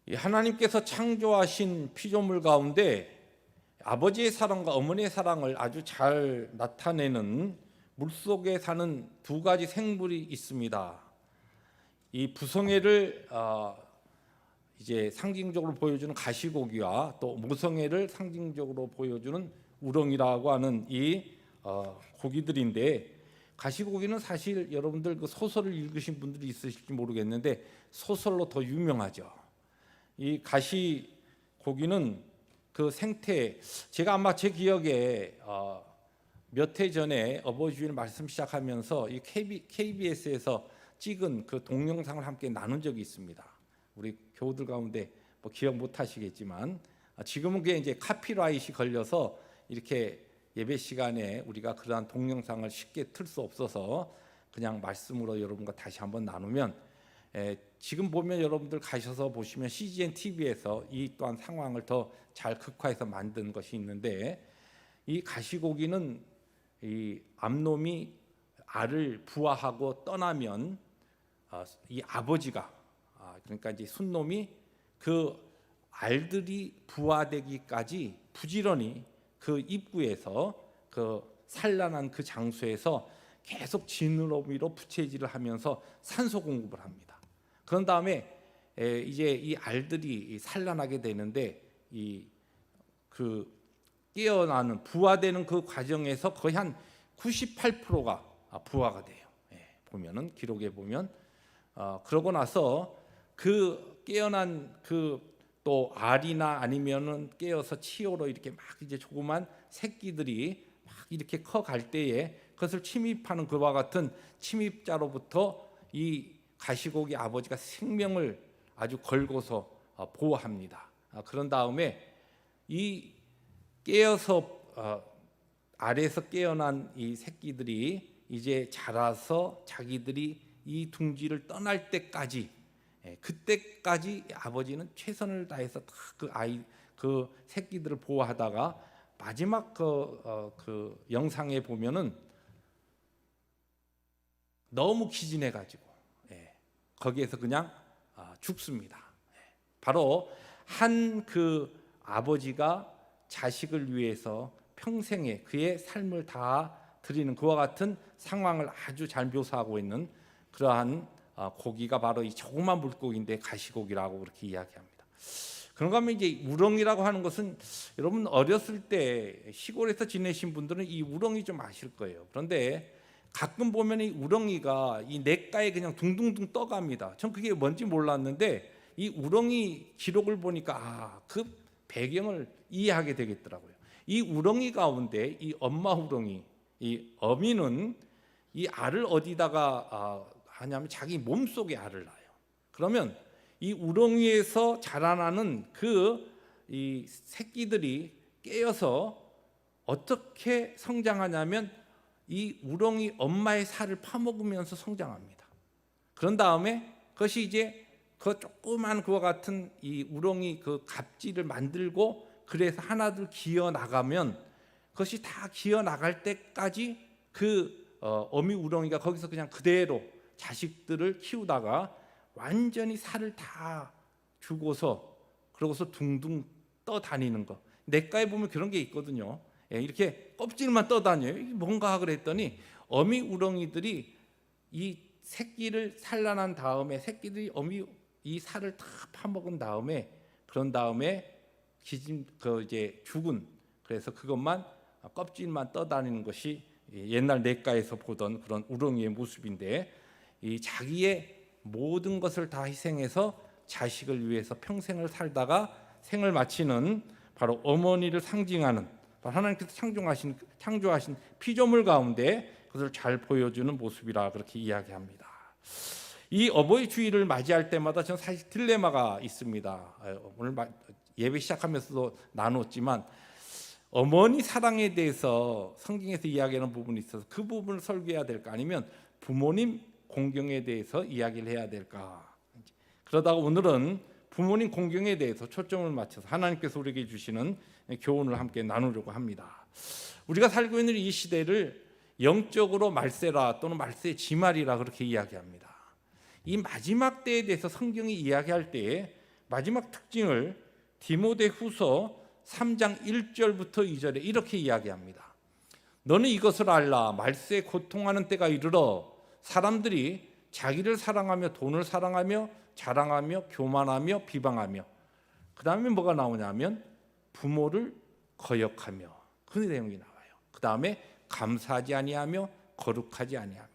이 하나님께서 창조하신 피조물 가운데 아버지의 사랑과 어머니의 사랑을 아주 잘 나타내는 물속에 사는 두 가지 생물이 있습니다. 이 부성애를 이제 상징적으로 보여주는 가시고기와 또 모성애를 상징적으로 보여주는 우렁이라고 하는 이 고기들인데, 가시고기는 사실 여러분들 그 소설을 읽으신 분들이 있으실지 모르겠는데 소설로 더 유명하죠. 이 가시고기는 그 생태, 제가 아마 제 기억에 몇 해 전에 어버이주일 말씀 시작하면서 이 KBS에서 찍은 그 동영상을 함께 나눈 적이 있습니다. 우리 교우들 가운데 뭐 기억 못 하시겠지만 지금은 그게 이제 카피라이트이 걸려서 이렇게 예배 시간에 우리가 그러한 동영상을 쉽게 틀 수 없어서 그냥 말씀으로 여러분과 다시 한번 나누면, 지금 보면 여러분들 가셔서 보시면 CGN TV에서 이 또한 상황을 더 잘 극화해서 만든 것이 있는데, 이 가시고기는 이 암놈이 알을 부화하고 떠나면 이 아버지가 그러니까 이제 순놈이 그 알들이 부화되기까지 부지런히 그 입구에서 그 산란한 그 장소에서 계속 지느러미로 부채질을 하면서 산소 공급을 합니다. 그런 다음에 이제 이 알들이 산란하게 되는데 그 깨어나는 부화되는 그 과정에서 거의 한 98%가 부화가 돼요. 보면은 기록에 보면 그러고 나서 그 깨어난 그 또 알이나 아니면은 깨어서 치어로 이렇게 막 이제 조그만 새끼들이 막 이렇게 커갈 때에 그것을 침입하는 그와 같은 침입자로부터 이 가시고기 아버지가 생명을 아주 걸고서 보호합니다. 그런 다음에 이 깨어서 알에서 깨어난 이 새끼들이 이제 자라서 자기들이 이 둥지를 떠날 때까지, 그때까지 아버지는 최선을 다해서 그 새끼들을 보호하다가 마지막 그 영상에 보면은 너무 기진해 가지고 거기에서 그냥 죽습니다. 바로 한 그 아버지가 자식을 위해서 평생에 그의 삶을 다 드리는 그와 같은 상황을 아주 잘 묘사하고 있는 그러한 고기가 바로 이 조그만 물고기인데 가시고기라고 그렇게 이야기합니다. 그런가 하면 이제 우렁이라고 하는 것은 여러분 어렸을 때 시골에서 지내신 분들은 이 우렁이 좀 아실 거예요. 그런데 가끔 보면 이 우렁이가 이 냇가에 그냥 둥둥둥 떠갑니다. 전 그게 뭔지 몰랐는데 이 우렁이 기록을 보니까 그 배경을 이해하게 되겠더라고요. 이 우렁이 가운데 이 엄마 우렁이, 이 어미는 이 알을 어디다가 하냐면 자기 몸속에 알을 낳아요. 그러면 이 우렁이에서 자라나는 이 새끼들이 깨어서 어떻게 성장하냐면 이 우렁이 엄마의 살을 파먹으면서 성장합니다. 그런 다음에 그것이 이제 그 조그만 그와 같은 이 우렁이 그 갑질을 만들고 그래서 하나둘 기어 나가면 그것이 다 기어 나갈 때까지 그 어미 우렁이가 거기서 그냥 그대로 자식들을 키우다가 완전히 살을 다 주고서 그러고서 둥둥 떠다니는 거. 냇가에 보면 그런 게 있거든요. 이렇게 껍질만 떠다녀요. 이게 뭔가 그랬더니 어미 우렁이들이 이 새끼를 산란한 다음에 새끼들이 어미 이 살을 다 파먹은 다음에 그런 다음에 이제 죽은, 그래서 그것만 껍질만 떠다니는 것이 옛날 냇가에서 보던 그런 우렁이의 모습인데, 이 자기의 모든 것을 다 희생해서 자식을 위해서 평생을 살다가 생을 마치는 바로 어머니를 상징하는 하나님께서 창조하신 피조물 가운데 그것을 잘 보여주는 모습이라 그렇게 이야기합니다. 이 어버이 주일을 맞이할 때마다 저는 사실 딜레마가 있습니다. 오늘 예배 시작하면서도 나눴지만 어머니 사랑에 대해서 성경에서 이야기하는 부분이 있어서 그 부분을 설교해야 될까, 아니면 부모님 공경에 대해서 이야기를 해야 될까. 그러다가 오늘은 부모님 공경에 대해서 초점을 맞춰서 하나님께서 우리에게 주시는 교훈을 함께 나누려고 합니다. 우리가 살고 있는 이 시대를 영적으로 말세라 또는 말세 지말이라 그렇게 이야기합니다. 이 마지막 때에 대해서 성경이 이야기할 때에 마지막 특징을 디모데후서 3장 1절부터 2절에 이렇게 이야기합니다. 너는 이것을 알라. 말세에 고통하는 때가 이르러 사람들이 자기를 사랑하며 돈을 사랑하며 자랑하며 교만하며 비방하며, 그 다음에 뭐가 나오냐면 부모를 거역하며, 그 내용이 나와요. 그 다음에 감사하지 아니하며 거룩하지 아니하며.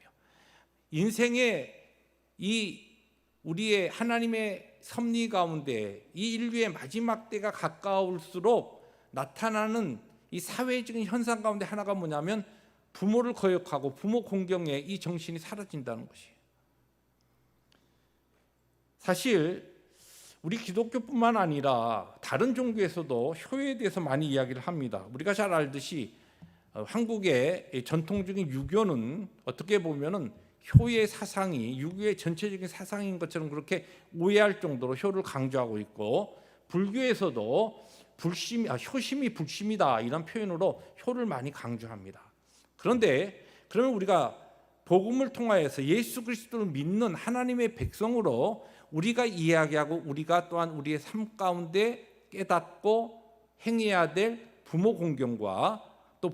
인생의 이 우리의 하나님의 섭리 가운데 이 인류의 마지막 때가 가까울수록 나타나는 이 사회적인 현상 가운데 하나가 뭐냐면 부모를 거역하고 부모 공경의 이 정신이 사라진다는 것이에요. 사실 우리 기독교뿐만 아니라 다른 종교에서도 효에 대해서 많이 이야기를 합니다. 우리가 잘 알듯이 한국의 전통적인 유교는 어떻게 보면은 효의 사상이 유교의 전체적인 사상인 것처럼 그렇게 오해할 정도로 효를 강조하고 있고, 불교에서도 효심이 불심이다 이런 표현으로 효를 많이 강조합니다. 그런데 그러면 우리가 복음을 통하여서 예수 그리스도를 믿는 하나님의 백성으로 우리가 이야기하고 우리가 또한 우리의 삶 가운데 깨닫고 행해야 될 부모 공경과 또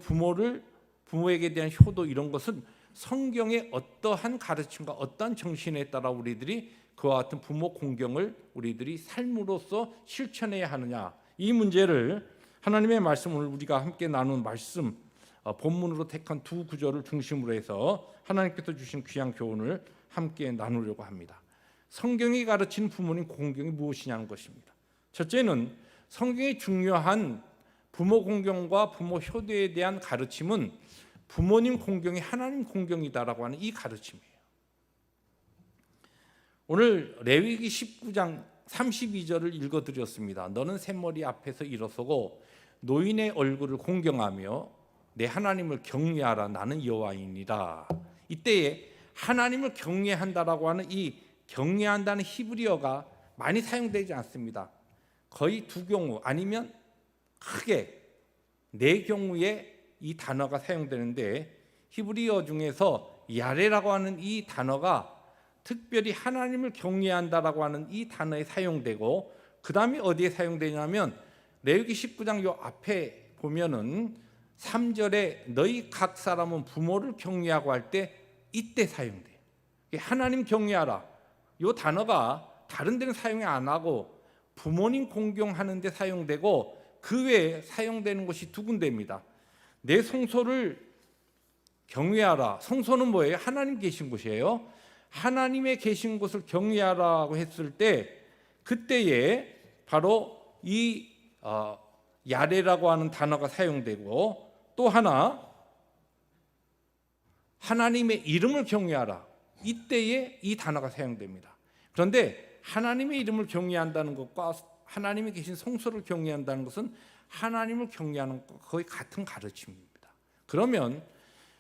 부모에게 대한 효도, 이런 것은 성경의 어떠한 가르침과 어떠한 정신에 따라 우리들이 그와 같은 부모 공경을 우리들이 삶으로서 실천해야 하느냐, 이 문제를 하나님의 말씀을 우리가 함께 나눈 말씀, 본문으로 택한 두 구절을 중심으로 해서 하나님께서 주신 귀한 교훈을 함께 나누려고 합니다. 성경이 가르치는 부모님 공경이 무엇이냐는 것입니다. 첫째는 성경의 중요한 부모 공경과 부모 효도에 대한 가르침은 부모님 공경이 하나님 공경이다라고 하는 이 가르침이에요. 오늘 레위기 19장 32절을 읽어드렸습니다. 너는 샘머리 앞에서 일어서고 노인의 얼굴을 공경하며 내 하나님을 경외하라. 나는 여호와이니라. 이때에 하나님을 경외한다라고 하는 이 경외한다는 히브리어가 많이 사용되지 않습니다. 거의 두 경우 아니면 크게 네 경우에 이 단어가 사용되는데, 히브리어 중에서 야레라고 하는 이 단어가 특별히 하나님을 경외한다라고 하는 이 단어에 사용되고, 그 다음에 어디에 사용되냐면 레위기 19장 요 앞에 보면은 3절에 너희 각 사람은 부모를 경외하고 할 때 이때 사용돼요. 하나님 경외하라, 이 단어가 다른 데는 사용 안 하고 부모님 공경하는 데 사용되고, 그 외에 사용되는 것이 두 군데입니다. 내 성소를 경외하라. 성소는 뭐예요? 하나님 계신 곳이에요. 하나님의 계신 곳을 경외하라고 했을 때, 그때에 바로 이 야레라고 하는 단어가 사용되고, 또 하나 하나님의 이름을 경외하라, 이때에 이 단어가 사용됩니다. 그런데 하나님의 이름을 경외한다는 것과 하나님이 계신 성소를 경외한다는 것은 하나님을 경외하는 것과 거의 같은 가르침입니다. 그러면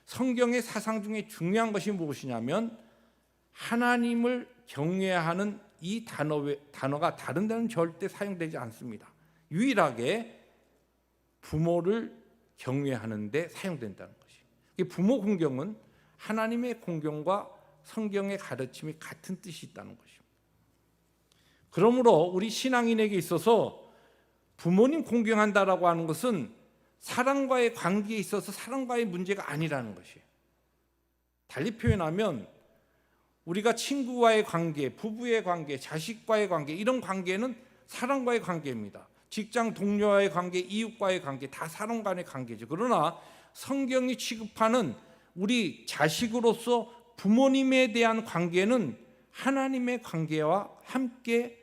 성경의 사상 중에 중요한 것이 무엇이냐면 하나님을 경외하는 이 단어가 다른 데는 절대 사용되지 않습니다. 유일하게 부모를 경외하는 데 사용된다는 것이, 부모 공경은 하나님의 공경과 성경의 가르침이 같은 뜻이 있다는 것입니다. 그러므로 우리 신앙인에게 있어서 부모님 공경한다라고 하는 것은 사랑과의 관계에 있어서 사랑과의 문제가 아니라는 것이에요. 달리 표현하면 우리가 친구와의 관계, 부부의 관계, 자식과의 관계, 이런 관계는 사랑과의 관계입니다. 직장 동료와의 관계, 이웃과의 관계, 다 사람 간의 관계죠. 그러나 성경이 취급하는 우리 자식으로서 부모님에 대한 관계는 하나님의 관계와 함께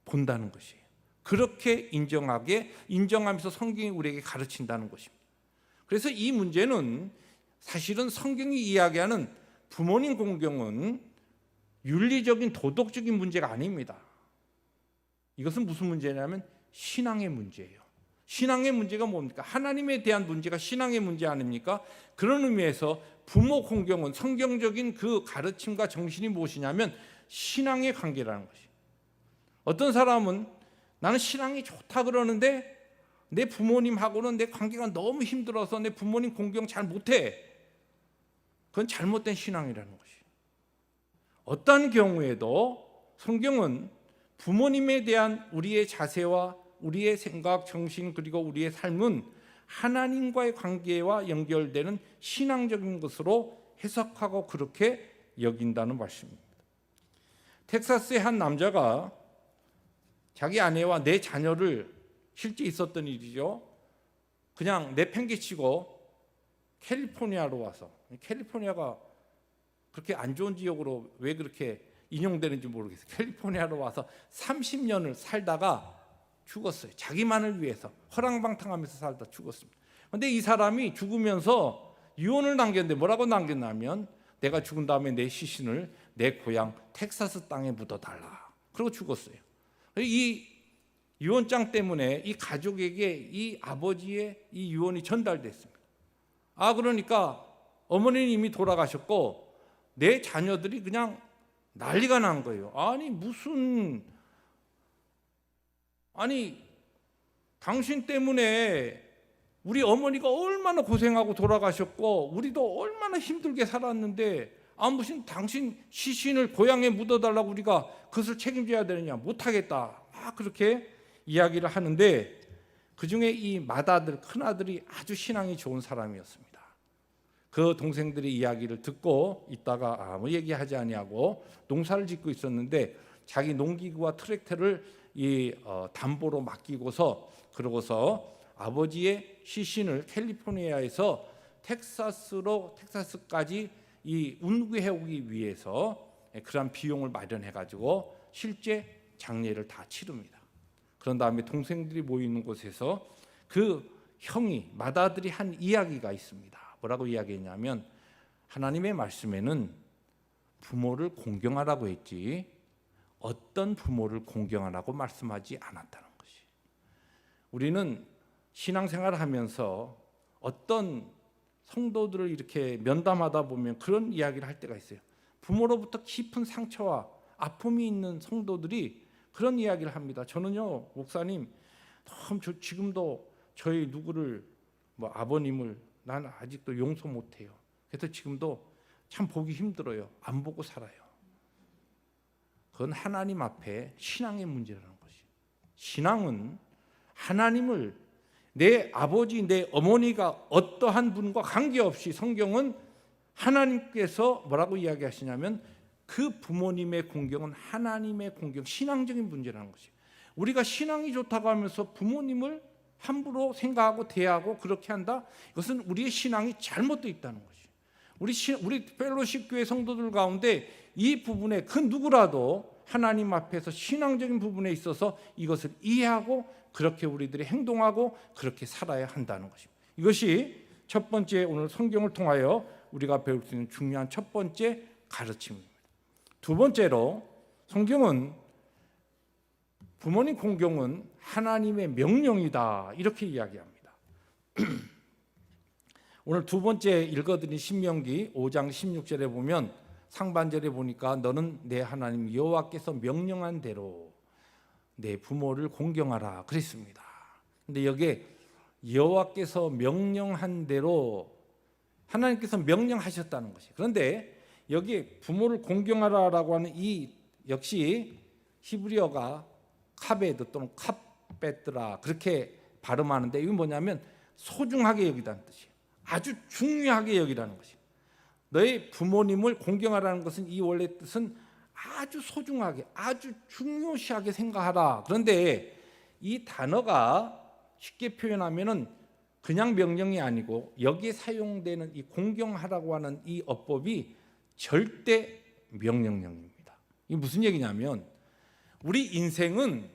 본다는 것이에요. 그렇게 인정하면서 성경이 우리에게 가르친다는 것입니다. 그래서 이 문제는 사실은 성경이 이야기하는 부모님 공경은 윤리적인 도덕적인 문제가 아닙니다. 이것은 무슨 문제냐면 신앙의 문제예요. 신앙의 문제가 뭡니까? 하나님에 대한 문제가 신앙의 문제 아닙니까? 그런 의미에서 부모 공경은 성경적인 그 가르침과 정신이 무엇이냐면 신앙의 관계라는 것이에요. 어떤 사람은 나는 신앙이 좋다 그러는데 내 부모님하고는 내 관계가 너무 힘들어서 내 부모님 공경 잘 못해. 그건 잘못된 신앙이라는 것이에요. 어떤 경우에도 성경은 부모님에 대한 우리의 자세와 우리의 생각, 정신 그리고 우리의 삶은 하나님과의 관계와 연결되는 신앙적인 것으로 해석하고 그렇게 여긴다는 말씀입니다. 텍사스의 한 남자가 자기 아내와 네 자녀를, 실제 있었던 일이죠, 그냥 내팽개치고 캘리포니아로 와서, 캘리포니아가 그렇게 안 좋은 지역으로 왜 그렇게 인용되는지 모르겠어요. 캘리포니아로 와서 30년을 살다가 죽었어요. 자기만을 위해서 허랑방탕하면서 살다 죽었습니다. 그런데 이 사람이 죽으면서 유언을 남겼는데 뭐라고 남겼냐면, 내가 죽은 다음에 내 시신을 내 고향 텍사스 땅에 묻어달라. 그러고 죽었어요. 이 유언장 때문에 이 가족에게 이 아버지의 이 유언이 전달됐습니다. 그러니까 어머니는 이미 돌아가셨고 내 자녀들이 그냥 난리가 난 거예요. 당신 때문에 우리 어머니가 얼마나 고생하고 돌아가셨고 우리도 얼마나 힘들게 살았는데 무슨 당신 시신을 고향에 묻어달라고 우리가 그것을 책임져야 되느냐, 못하겠다, 그렇게 이야기를 하는데, 그중에 이 맏아들, 큰아들이 아주 신앙이 좋은 사람이었습니다. 그 동생들의 이야기를 듣고 있다가 아무 얘기하지 아니하고 농사를 짓고 있었는데, 자기 농기구와 트랙터를 담보로 맡기고서, 그러고서 아버지의 시신을 캘리포니아에서 텍사스까지 이 운구해 오기 위해서 그런 비용을 마련해 가지고 실제 장례를 다 치릅니다. 그런 다음에 동생들이 모이는 곳에서 그 형이, 맏아들이 한 이야기가 있습니다. 뭐라고 이야기했냐면, 하나님의 말씀에는 부모를 공경하라고 했지 어떤 부모를 공경하라고 말씀하지 않았다는 것이. 우리는 신앙생활을 하면서 어떤 성도들을 이렇게 면담하다 보면 그런 이야기를 할 때가 있어요. 부모로부터 깊은 상처와 아픔이 있는 성도들이 그런 이야기를 합니다. 저는요, 목사님, 지금도 저희 누구를, 아버님을 난 아직도 용서 못해요. 그래서 지금도 참 보기 힘들어요. 안 보고 살아요. 그건 하나님 앞에 신앙의 문제라는 것이. 신앙은 하나님을, 내 아버지, 내 어머니가 어떠한 분과 관계없이 성경은 하나님께서 뭐라고 이야기하시냐면, 그 부모님의 공경은 하나님의 공경, 신앙적인 문제라는 것이. 우리가 신앙이 좋다고 하면서 부모님을 함부로 생각하고 대하고 그렇게 한다? 이것은 우리의 신앙이 잘못되어 있다는 것이. 우리 펠로십 교회 성도들 가운데 이 부분에 그 누구라도 하나님 앞에서 신앙적인 부분에 있어서 이것을 이해하고 그렇게 우리들이 행동하고 그렇게 살아야 한다는 것입니다. 이것이 첫 번째, 오늘 성경을 통하여 우리가 배울 수 있는 중요한 첫 번째 가르침입니다. 두 번째로, 성경은 부모님 공경은 하나님의 명령이다, 이렇게 이야기합니다. 오늘 두 번째 읽어드린 신명기 5장 16절에 보면, 상반절에 보니까 너는 내 하나님 여호와께서 명령한 대로 내 부모를 공경하라 그랬습니다. 근데 여기에 여호와께서 명령한 대로, 하나님께서 명령하셨다는 것이. 그런데 여기 부모를 공경하라라고 하는 이 역시 히브리어가 카베드 또는 카베드라 그렇게 발음하는데, 이건 뭐냐면 소중하게 여기다는 뜻이에요. 아주 중요하게 여기라는 것이에요. 너의 부모님을 공경하라는 것은, 이 원래 뜻은 아주 소중하게, 아주 중요시하게 생각하라. 그런데 이 단어가 쉽게 표현하면은 그냥 명령이 아니고, 여기에 사용되는 이 공경하라고 하는 이 어법이 절대 명령형입니다. 이게 무슨 얘기냐면, 우리 인생은,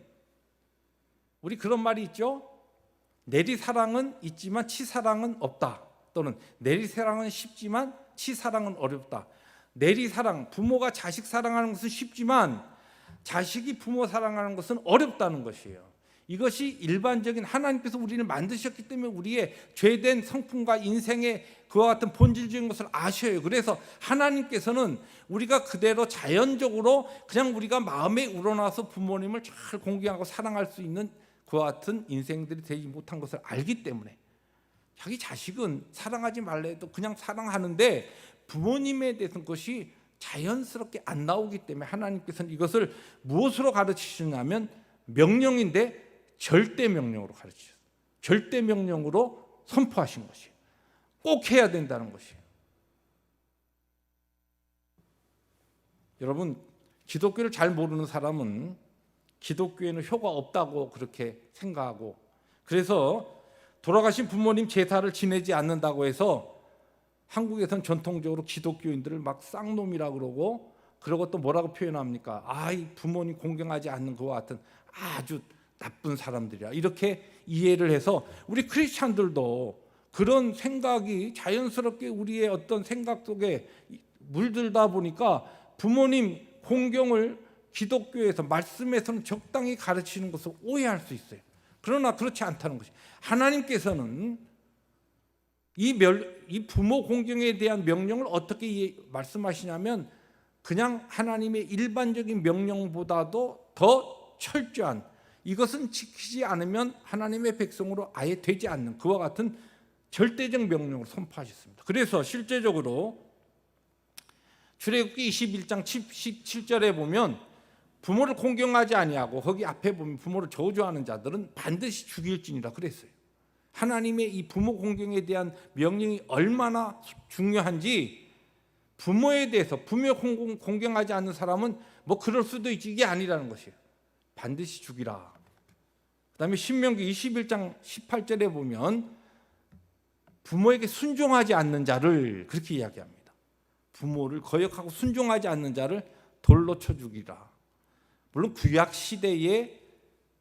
우리 그런 말이 있죠. 내리사랑은 있지만 치사랑은 없다. 또는 내리사랑은 쉽지만 치사랑은 어렵다. 내리사랑, 부모가 자식 사랑하는 것은 쉽지만 자식이 부모 사랑하는 것은 어렵다는 것이에요. 이것이 일반적인, 하나님께서 우리를 만드셨기 때문에 우리의 죄된 성품과 인생의 그와 같은 본질적인 것을 아셔요. 그래서 하나님께서는 우리가 그대로 자연적으로 그냥 우리가 마음에 우러나서 부모님을 잘 공경하고 사랑할 수 있는 그와 같은 인생들이 되지 못한 것을 알기 때문에, 자기 자식은 사랑하지 말라 해도 그냥 사랑하는데 부모님에 대해서는 그것이 자연스럽게 안 나오기 때문에 하나님께서는 이것을 무엇으로 가르치시냐면 명령인데 절대 명령으로 가르치셨어요. 절대 명령으로 선포하신 것이에요. 꼭 해야 된다는 것이에요. 여러분, 기독교를 잘 모르는 사람은 기독교에는 효과 없다고 그렇게 생각하고, 그래서 돌아가신 부모님 제사를 지내지 않는다고 해서 한국에서는 전통적으로 기독교인들을 막 쌍놈이라고 그러고 또 뭐라고 표현합니까? 이 부모님 공경하지 않는 그와 같은 아주 나쁜 사람들이야, 이렇게 이해를 해서 우리 크리스찬들도 그런 생각이 자연스럽게 우리의 어떤 생각 속에 물들다 보니까 부모님 공경을 기독교에서 말씀에서는 적당히 가르치는 것을 오해할 수 있어요. 그러나 그렇지 않다는 것이, 하나님께서는 이 부모 공경에 대한 명령을 어떻게 말씀하시냐면 그냥 하나님의 일반적인 명령보다도 더 철저한, 이것은 지키지 않으면 하나님의 백성으로 아예 되지 않는 그와 같은 절대적 명령을 선포하셨습니다. 그래서 실제적으로 출애굽기 21장 17절에 보면 부모를 공경하지 아니하고, 거기 앞에 보면 부모를 저주하는 자들은 반드시 죽일지니라 그랬어요. 하나님의 이 부모 공경에 대한 명령이 얼마나 중요한지, 부모에 대해서 부모 공경하지 않는 사람은 뭐 그럴 수도 있지, 이게 아니라는 것이에요. 반드시 죽이라. 그다음에 신명기 21장 18절에 보면 부모에게 순종하지 않는 자를 그렇게 이야기합니다. 부모를 거역하고 순종하지 않는 자를 돌로 쳐 죽이라. 물론 구약 시대의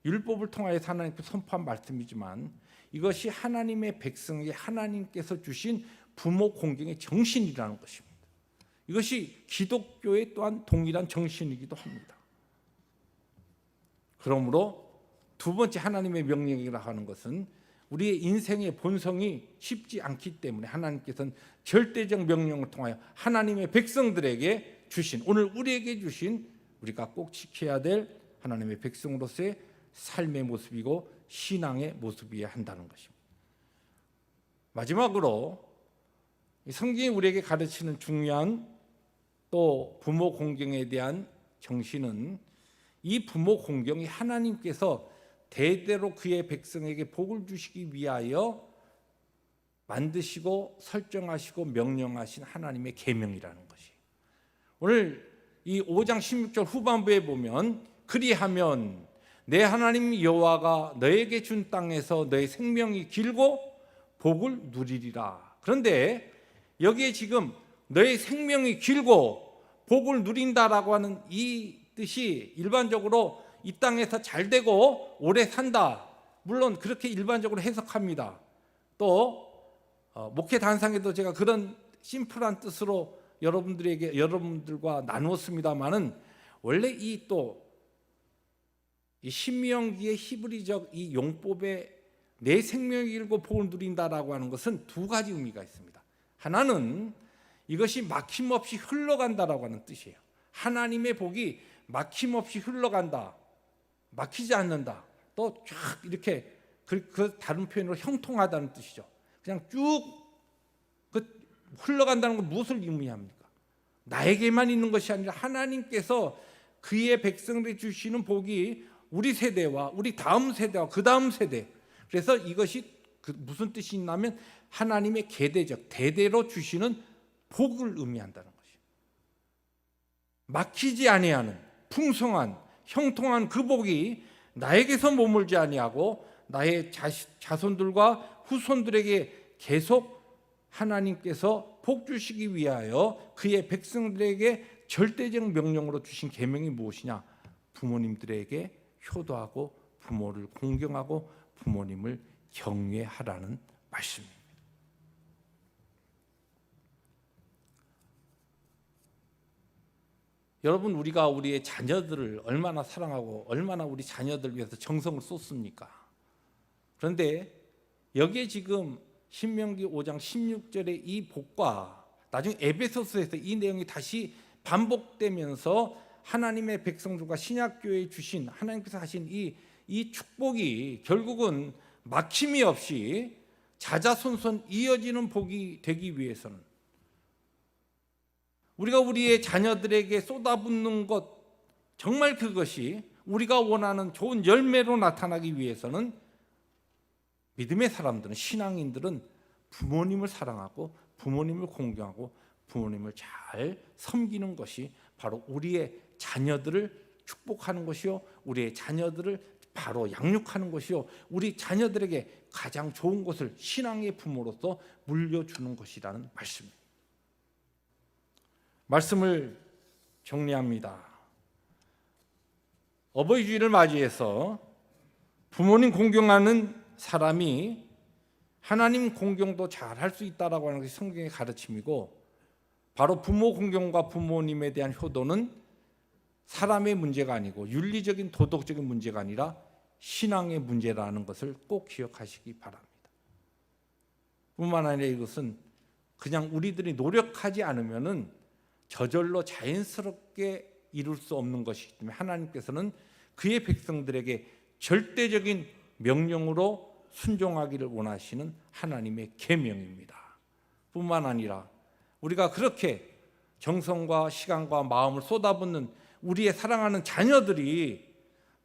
율법을 통하여서 하나님께서 선포한 말씀이지만 이것이 하나님의 백성에게 하나님께서 주신 부모 공경의 정신이라는 것입니다. 이것이 기독교의 또한 동일한 정신이기도 합니다. 그러므로 두 번째 하나님의 명령이라 하는 것은 우리의 인생의 본성이 쉽지 않기 때문에 하나님께서는 절대적 명령을 통하여 하나님의 백성들에게 주신, 오늘 우리에게 주신, 우리가 꼭 지켜야 될 하나님의 백성으로서의 삶의 모습이고 신앙의 모습이어야 한다는 것입니다. 마지막으로 성경이 우리에게 가르치는 중요한 또 부모 공경에 대한 정신은, 이 부모 공경이 하나님께서 대대로 그의 백성에게 복을 주시기 위하여 만드시고 설정하시고 명령하신 하나님의 계명이라는 것이, 오늘 이 5장 16절 후반부에 보면 그리하면 내 하나님 여호와가 너에게 준 땅에서 너의 생명이 길고 복을 누리리라. 그런데 여기에 지금 너의 생명이 길고 복을 누린다라고 하는 이 뜻이 일반적으로 이 땅에서 잘 되고 오래 산다, 물론 그렇게 일반적으로 해석합니다. 또 목회 단상에도 제가 그런 심플한 뜻으로 여러분들과 나누었습니다만은, 원래 이 신명기의 히브리적 이 용법에 내 생명이 길고 복을 누린다라고 하는 것은 두 가지 의미가 있습니다. 하나는 이것이 막힘없이 흘러간다라고 하는 뜻이에요. 하나님의 복이 막힘없이 흘러간다, 막히지 않는다. 또 쫙 이렇게 그 다른 표현으로 형통하다는 뜻이죠. 그냥 쭉 흘러간다는 건 무엇을 의미합니까? 나에게만 있는 것이 아니라 하나님께서 그의 백성들이 주시는 복이 우리 세대와 우리 다음 세대와 그 다음 세대, 그래서 이것이 무슨 뜻이 있냐면 하나님의 계대적 대대로 주시는 복을 의미한다는 것이에요. 막히지 아니하는 풍성한 형통한 그 복이 나에게서 머물지 아니하고 나의 자손들과 후손들에게 계속 하나님께서 복 주시기 위하여 그의 백성들에게 절대적 명령으로 주신 계명이 무엇이냐? 부모님들에게 효도하고 부모를 공경하고 부모님을 경외하라는 말씀입니다. 여러분, 우리가 우리의 자녀들을 얼마나 사랑하고 얼마나 우리 자녀들 위해서 정성을 쏟습니까? 그런데 여기에 지금 신명기 5장 16절의 이 복과 나중에 에베소서에서 이 내용이 다시 반복되면서 하나님의 백성들과 신약교회에 주신, 하나님께서 하신 이 축복이 결국은 막힘이 없이 자자손손 이어지는 복이 되기 위해서는 우리가 우리의 자녀들에게 쏟아붓는 것, 정말 그것이 우리가 원하는 좋은 열매로 나타나기 위해서는 믿음의 사람들은, 신앙인들은 부모님을 사랑하고 부모님을 공경하고 부모님을 잘 섬기는 것이 바로 우리의 자녀들을 축복하는 것이요, 우리의 자녀들을 바로 양육하는 것이요, 우리 자녀들에게 가장 좋은 것을 신앙의 부모로서 물려주는 것이라는 말씀입니다. 말씀을 정리합니다. 어버이 주일을 맞이해서 부모님 공경하는 사람이 하나님 공경도 잘 할 수 있다라고 하는 것이 성경의 가르침이고, 바로 부모 공경과 부모님에 대한 효도는 사람의 문제가 아니고 윤리적인 도덕적인 문제가 아니라 신앙의 문제라는 것을 꼭 기억하시기 바랍니다. 뿐만 아니라 이것은 그냥 우리들이 노력하지 않으면은 저절로 자연스럽게 이룰 수 없는 것이기 때문에 하나님께서는 그의 백성들에게 절대적인 명령으로 순종하기를 원하시는 하나님의 계명입니다. 뿐만 아니라 우리가 그렇게 정성과 시간과 마음을 쏟아붓는 우리의 사랑하는 자녀들이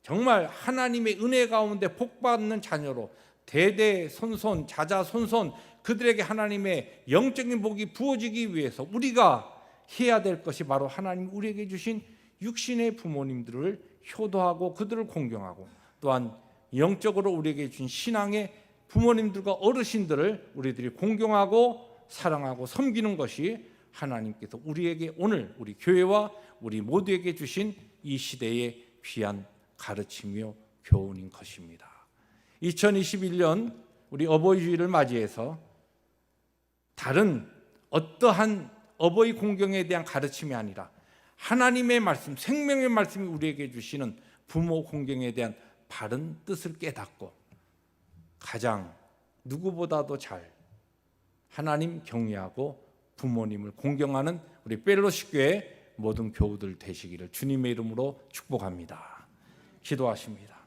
정말 하나님의 은혜 가운데 복받는 자녀로 대대손손 자자손손 그들에게 하나님의 영적인 복이 부어지기 위해서 우리가 해야 될 것이 바로 하나님 우리에게 주신 육신의 부모님들을 효도하고 그들을 공경하고, 또한 영적으로 우리에게 주신 신앙의 부모님들과 어르신들을 우리들이 공경하고 사랑하고 섬기는 것이 하나님께서 우리에게 오늘 우리 교회와 우리 모두에게 주신 이 시대의 귀한 가르침이요 교훈인 것입니다. 2021년 우리 어버이 주일을 맞이해서 다른 어떠한 어버이 공경에 대한 가르침이 아니라 하나님의 말씀, 생명의 말씀이 우리에게 주시는 부모 공경에 대한 바른 뜻을 깨닫고 가장 누구보다도 잘 하나님 경외하고 부모님을 공경하는 우리 펠로십 교회 모든 교우들 되시기를 주님의 이름으로 축복합니다. 기도하십니다.